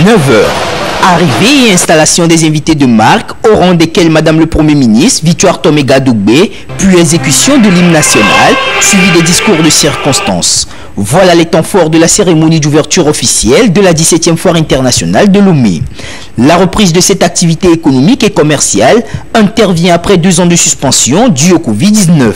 9h. Arrivée et installation des invités de marque, au rang desquels Madame le Premier ministre, Victoire Toméga Dougbe, puis exécution de l'hymne national, suivi des discours de circonstance. Voilà les temps forts de la cérémonie d'ouverture officielle de la 17e Foire internationale de Lomé. La reprise de cette activité économique et commerciale intervient après 2 ans de suspension due au Covid-19.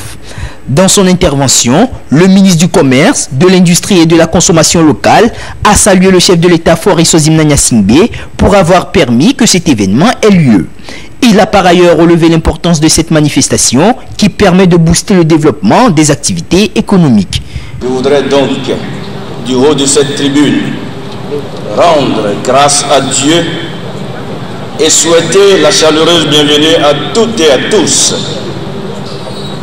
Dans son intervention, le ministre du Commerce, de l'Industrie et de la Consommation locale a salué le chef de l'État Faure Esozim Nanyasingbe pour avoir permis que cet événement ait lieu. Il a par ailleurs relevé l'importance de cette manifestation qui permet de booster le développement des activités économiques. Je voudrais donc, du haut de cette tribune, rendre grâce à Dieu et souhaiter la chaleureuse bienvenue à toutes et à tous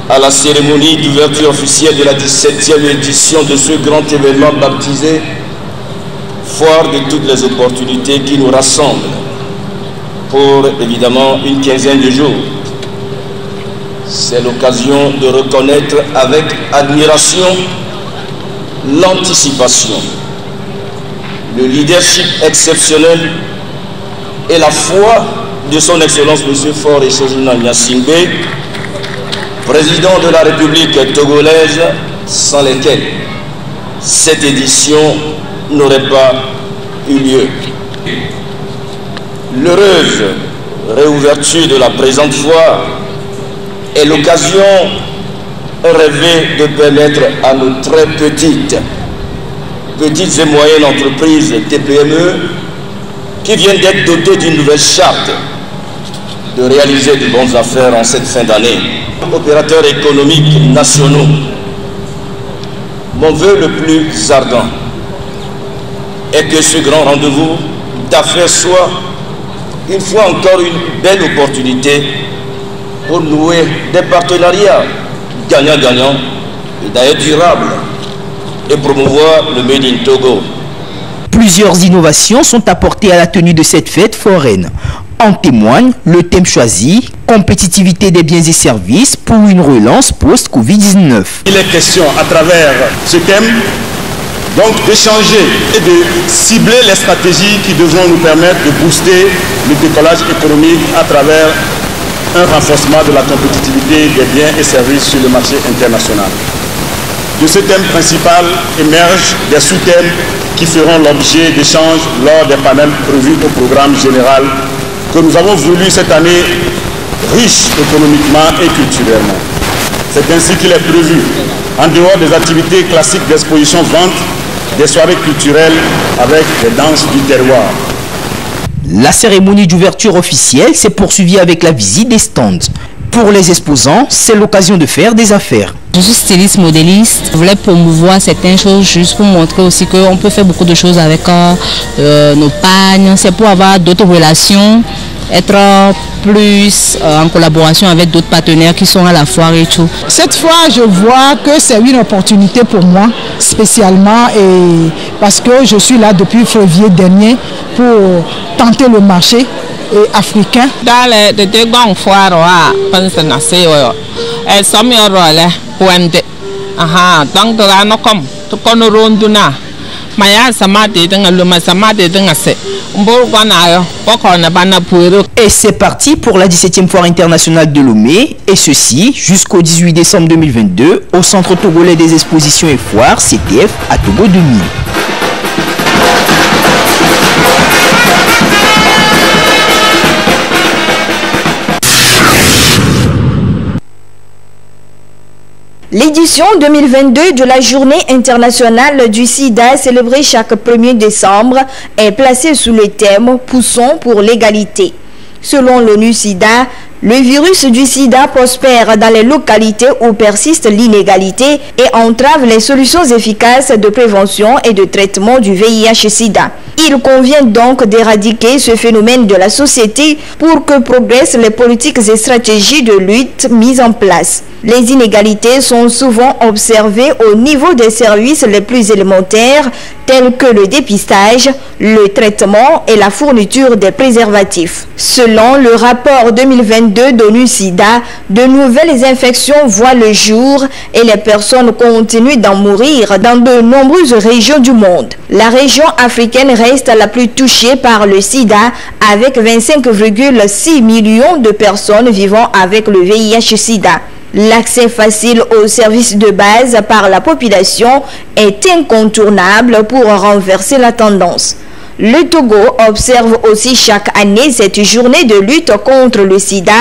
à la cérémonie d'ouverture officielle de la 17e édition de ce grand événement baptisé Foire de toutes les opportunités qui nous rassemble pour évidemment une quinzaine de jours. C'est l'occasion de reconnaître avec admiration l'anticipation, le leadership exceptionnel et la foi de son Excellence M. Faure Esozim Nanyasingbe, président de la République togolaise, sans lesquels cette édition n'aurait pas eu lieu. L'heureuse réouverture de la présente foire est l'occasion rêvée de permettre à nos très petites et moyennes entreprises TPME qui viennent d'être dotées d'une nouvelle charte de réaliser de bonnes affaires en cette fin d'année. Opérateurs économiques nationaux, mon vœu le plus ardent est que ce grand rendez-vous d'affaires soit une fois encore une belle opportunité pour nouer des partenariats gagnant-gagnant et d'ailleurs durables et promouvoir le Made in Togo. Plusieurs innovations sont apportées à la tenue de cette fête foraine. En témoigne le thème choisi, compétitivité des biens et services pour une relance post-Covid-19. Il est question à travers ce thème donc d'échanger et de cibler les stratégies qui devront nous permettre de booster le décollage économique à travers un renforcement de la compétitivité des biens et services sur le marché international. De ce thème principal émergent des sous-thèmes qui feront l'objet d'échanges lors des panels prévus au programme général que nous avons voulu cette année riche économiquement et culturellement. C'est ainsi qu'il est prévu, en dehors des activités classiques d'exposition-vente, des soirées culturelles avec des danses du terroir. La cérémonie d'ouverture officielle s'est poursuivie avec la visite des stands. Pour les exposants, c'est l'occasion de faire des affaires. Je suis styliste modéliste. Je voulais promouvoir certaines choses juste pour montrer aussi qu'on peut faire beaucoup de choses avec nos pagnes. C'est pour avoir d'autres relations, être plus en collaboration avec d'autres partenaires qui sont à la foire et tout. Cette fois, je vois que c'est une opportunité pour moi, spécialement, et parce que je suis là depuis février dernier pour tenter le marché africain. Dans les deux grandes foires, et c'est parti pour la 17e Foire internationale de Lomé, et ceci jusqu'au 18 décembre 2022 au Centre togolais des expositions et foires CTF à Togo-Demi. L'édition 2022 de la Journée internationale du sida, célébrée chaque 1er décembre, est placée sous le thème « Poussons pour l'égalité ». Selon l'ONU-SIDA, le virus du sida prospère dans les localités où persiste l'inégalité et entrave les solutions efficaces de prévention et de traitement du VIH-SIDA. Il convient donc d'éradiquer ce phénomène de la société pour que progressent les politiques et stratégies de lutte mises en place. Les inégalités sont souvent observées au niveau des services les plus élémentaires tels que le dépistage, le traitement et la fourniture des préservatifs. Selon le rapport 2022 d'ONU-SIDA, de nouvelles infections voient le jour et les personnes continuent d'en mourir dans de nombreuses régions du monde. La région africaine reste la plus touchée par le sida avec 25,6 millions de personnes vivant avec le VIH-Sida. L'accès facile aux services de base par la population est incontournable pour renverser la tendance. Le Togo observe aussi chaque année cette journée de lutte contre le sida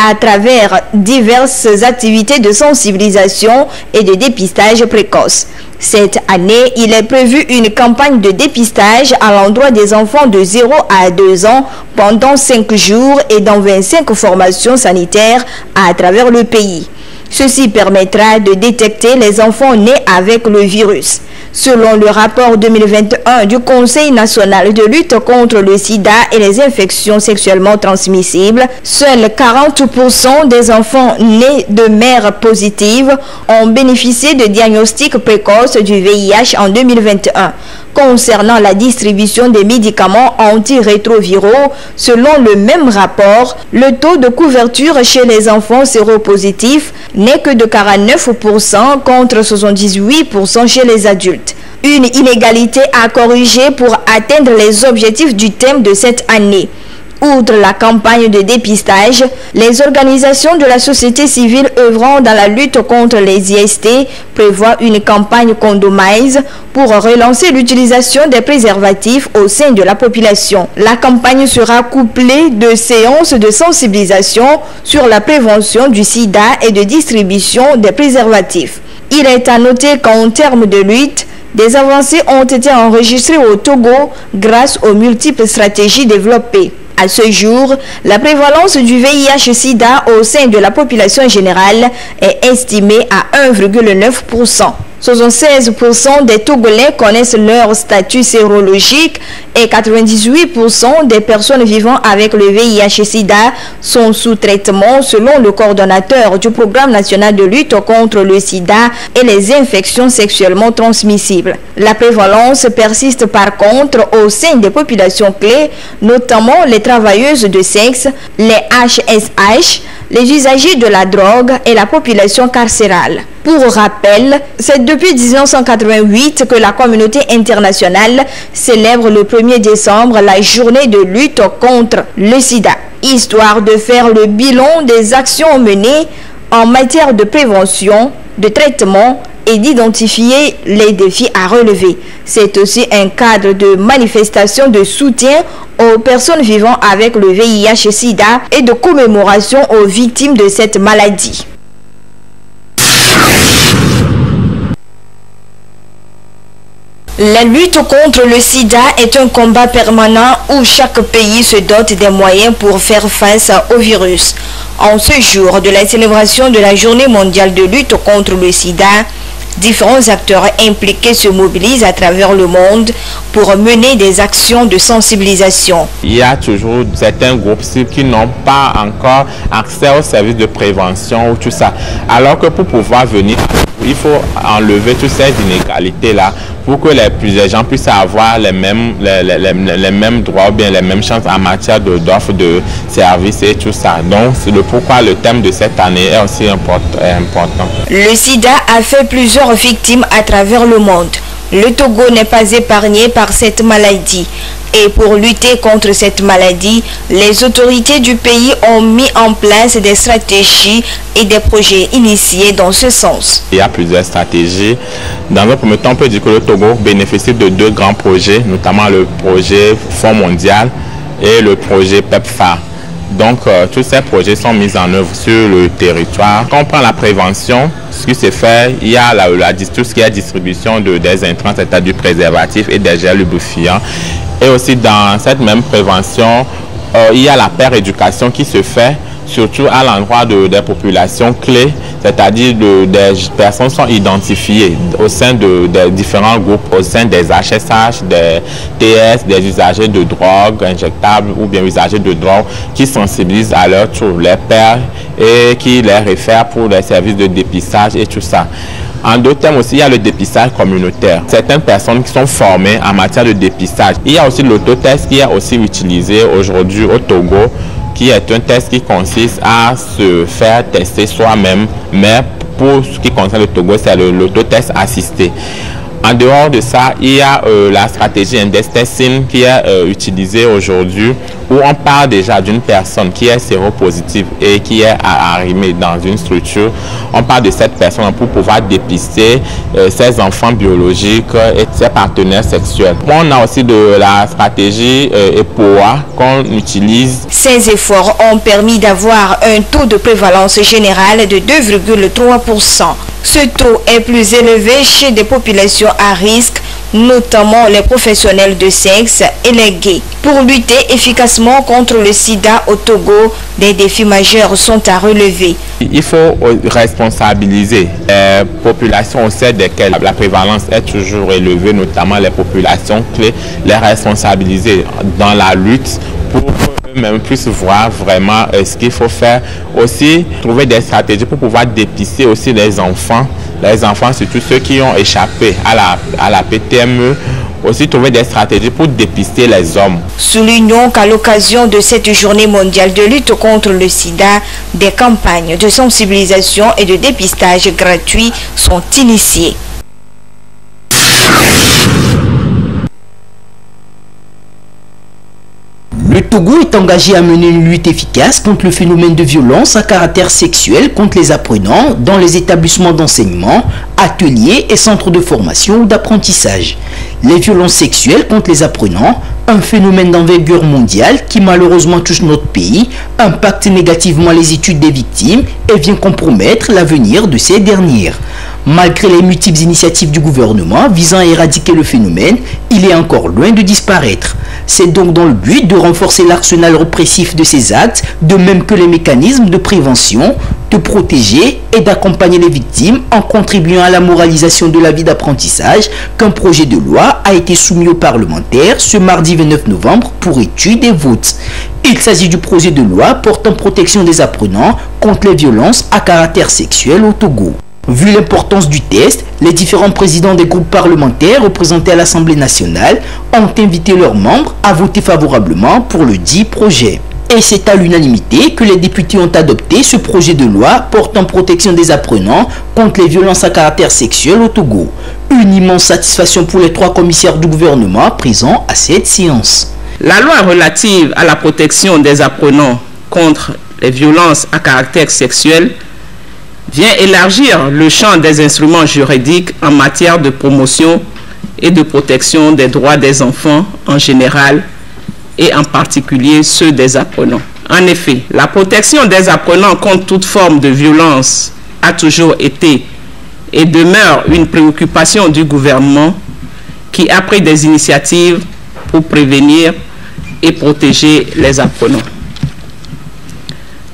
à travers diverses activités de sensibilisation et de dépistage précoce. Cette année, il est prévu une campagne de dépistage à l'endroit des enfants de 0 à 2 ans pendant 5 jours et dans 25 formations sanitaires à travers le pays. Ceci permettra de détecter les enfants nés avec le virus. Selon le rapport 2021 du Conseil national de lutte contre le sida et les infections sexuellement transmissibles, seuls 40% des enfants nés de mères positives ont bénéficié de diagnostics précoces du VIH en 2021. Concernant la distribution des médicaments antirétroviraux, selon le même rapport, le taux de couverture chez les enfants séropositifs n'est que de 49% contre 78% chez les adultes. Une inégalité à corriger pour atteindre les objectifs du thème de cette année. Outre la campagne de dépistage, les organisations de la société civile œuvrant dans la lutte contre les IST prévoient une campagne Condomize pour relancer l'utilisation des préservatifs au sein de la population. La campagne sera couplée de séances de sensibilisation sur la prévention du sida et de distribution des préservatifs. Il est à noter qu'en termes de lutte, des avancées ont été enregistrées au Togo grâce aux multiples stratégies développées. À ce jour, la prévalence du VIH-Sida au sein de la population générale est estimée à 1,9%. 76% des Togolais connaissent leur statut sérologique et 98% des personnes vivant avec le VIH-Sida sont sous traitement selon le coordonnateur du Programme national de lutte contre le sida et les infections sexuellement transmissibles. La prévalence persiste par contre au sein des populations clés, notamment les travailleuses de sexe, les HSH, les usagers de la drogue et la population carcérale. Pour rappel, c'est depuis 1988 que la communauté internationale célèbre le 1er décembre la journée de lutte contre le sida, histoire de faire le bilan des actions menées en matière de prévention, de traitement et d'identifier les défis à relever. C'est aussi un cadre de manifestation de soutien aux personnes vivant avec le VIH-Sida et de commémoration aux victimes de cette maladie. La lutte contre le sida est un combat permanent où chaque pays se dote des moyens pour faire face au virus. En ce jour de la célébration de la Journée mondiale de lutte contre le sida, différents acteurs impliqués se mobilisent à travers le monde pour mener des actions de sensibilisation. Il y a toujours certains groupes qui n'ont pas encore accès aux services de prévention ou tout ça. Alors que pour pouvoir venir, il faut enlever toutes ces inégalités-là pour que les gens puissent avoir les mêmes droits ou bien les mêmes chances en matière d'offres de services et tout ça. Donc, c'est pourquoi le thème de cette année est aussi important. Le sida a fait plusieurs victimes à travers le monde. Le Togo n'est pas épargné par cette maladie. Et pour lutter contre cette maladie, les autorités du pays ont mis en place des stratégies et des projets initiés dans ce sens. Il y a plusieurs stratégies. Dans un premier temps, on peut dire que le Togo bénéficie de 2 grands projets, notamment le projet Fonds mondial et le projet PEPFAR. Donc, tous ces projets sont mis en œuvre sur le territoire. Quand on prend la prévention, ce qui se fait, il y a tout ce qui est distribution des intrants, c'est-à-dire du préservatif et des gels lubrifiants. Et aussi dans cette même prévention, il y a la péréducation qui se fait surtout à l'endroit des populations clés, c'est-à-dire des personnes sont identifiées au sein des différents groupes, au sein des HSH, des TS, des usagers de drogue injectables ou bien usagers de drogue qui sensibilisent à leur tour les pères et qui les réfèrent pour les services de dépistage et tout ça. En d'autres termes aussi, il y a le dépistage communautaire. Certaines personnes qui sont formées en matière de dépistage. Il y a aussi l'autotest qui est aussi utilisé aujourd'hui au Togo, qui est un test qui consiste à se faire tester soi-même, mais pour ce qui concerne le Togo, c'est l'autotest assisté. En dehors de ça, il y a la stratégie index testing qui est utilisée aujourd'hui, où on parle déjà d'une personne qui est séropositive et qui est arrimée dans une structure. On parle de cette personne pour pouvoir dépister ses enfants biologiques et ses partenaires sexuels. On a aussi de la stratégie EPOA qu'on utilise. Ces efforts ont permis d'avoir un taux de prévalence générale de 2,3%. Ce taux est plus élevé chez des populations à risque, notamment les professionnels de sexe et les gays. Pour lutter efficacement contre le sida au Togo, des défis majeurs sont à relever. Il faut responsabiliser les populations au sein desquelles la prévalence est toujours élevée, notamment les populations clés, les responsabiliser dans la lutte pour qu'eux-mêmes puissent voir vraiment ce qu'il faut faire. Aussi, trouver des stratégies pour pouvoir dépister aussi les enfants. Les enfants, surtout ceux qui ont échappé à la PTME, aussi trouver des stratégies pour dépister les hommes. Soulignons qu'à l'occasion de cette journée mondiale de lutte contre le sida, des campagnes de sensibilisation et de dépistage gratuits sont initiées. Le Togo est engagé à mener une lutte efficace contre le phénomène de violence à caractère sexuel contre les apprenants dans les établissements d'enseignement, ateliers et centres de formation ou d'apprentissage. Les violences sexuelles contre les apprenants, un phénomène d'envergure mondiale qui malheureusement touche notre pays, impacte négativement les études des victimes et vient compromettre l'avenir de ces dernières. Malgré les multiples initiatives du gouvernement visant à éradiquer le phénomène, il est encore loin de disparaître. C'est donc dans le but de renforcer l'arsenal répressif de ces actes, de même que les mécanismes de prévention, de protéger et d'accompagner les victimes en contribuant à la moralisation de la vie d'apprentissage qu'un projet de loi a été soumis aux parlementaires ce mardi 29 novembre pour étude et vote. Il s'agit du projet de loi portant protection des apprenants contre les violences à caractère sexuel au Togo. Vu l'importance du test, les différents présidents des groupes parlementaires représentés à l'Assemblée nationale ont invité leurs membres à voter favorablement pour le dit projet. Et c'est à l'unanimité que les députés ont adopté ce projet de loi portant protection des apprenants contre les violences à caractère sexuel au Togo. Une immense satisfaction pour les 3 commissaires du gouvernement présents à cette séance. La loi relative à la protection des apprenants contre les violences à caractère sexuel vient élargir le champ des instruments juridiques en matière de promotion et de protection des droits des enfants en général et en particulier ceux des apprenants. En effet, la protection des apprenants contre toute forme de violence a toujours été et demeure une préoccupation du gouvernement qui a pris des initiatives pour prévenir et protéger les apprenants.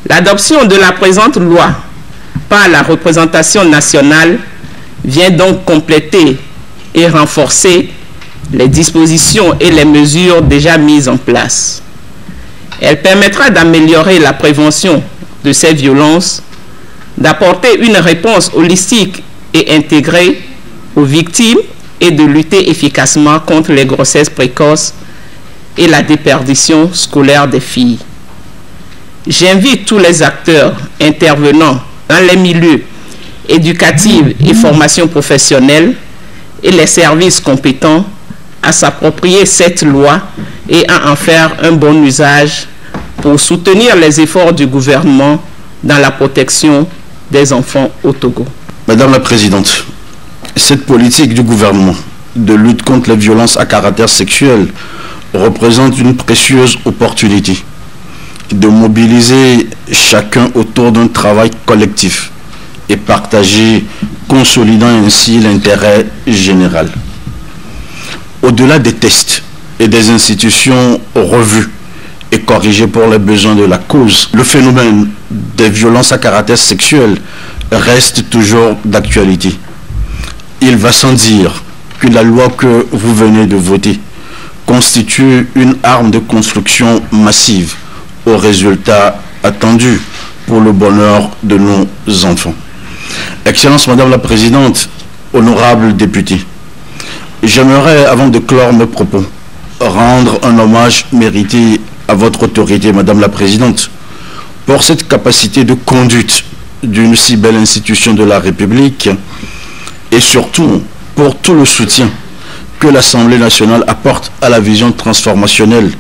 L'adoption de la présente loi par la représentation nationale vient donc compléter et renforcer les dispositions et les mesures déjà mises en place. Elle permettra d'améliorer la prévention de ces violences, d'apporter une réponse holistique et intégrée aux victimes et de lutter efficacement contre les grossesses précoces et la déperdition scolaire des filles. J'invite tous les acteurs intervenant dans les milieux éducatifs et formation professionnelle et les services compétents à s'approprier cette loi et à en faire un bon usage pour soutenir les efforts du gouvernement dans la protection des enfants au Togo. Madame la Présidente, cette politique du gouvernement de lutte contre les violences à caractère sexuel représente une précieuse opportunité de mobiliser chacun autour d'un travail collectif et partagé, consolidant ainsi l'intérêt général. Au-delà des tests et des institutions revues et corriger pour les besoins de la cause. Le phénomène des violences à caractère sexuel reste toujours d'actualité. Il va sans dire que la loi que vous venez de voter constitue une arme de construction massive aux résultats attendus pour le bonheur de nos enfants. Excellence Madame la Présidente, honorables députés, j'aimerais, avant de clore mes propos, rendre un hommage mérité à votre autorité, Madame la Présidente, pour cette capacité de conduite d'une si belle institution de la République et surtout pour tout le soutien que l'Assemblée nationale apporte à la vision transformationnelle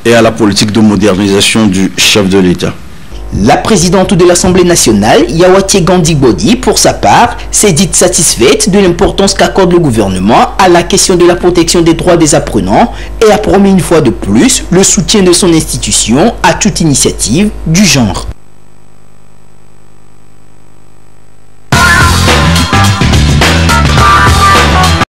et à la politique de modernisation du chef de l'État. La présidente de l'Assemblée nationale, Yawatie Gandhi Bodi, pour sa part, s'est dite satisfaite de l'importance qu'accorde le gouvernement à la question de la protection des droits des apprenants et a promis une fois de plus le soutien de son institution à toute initiative du genre.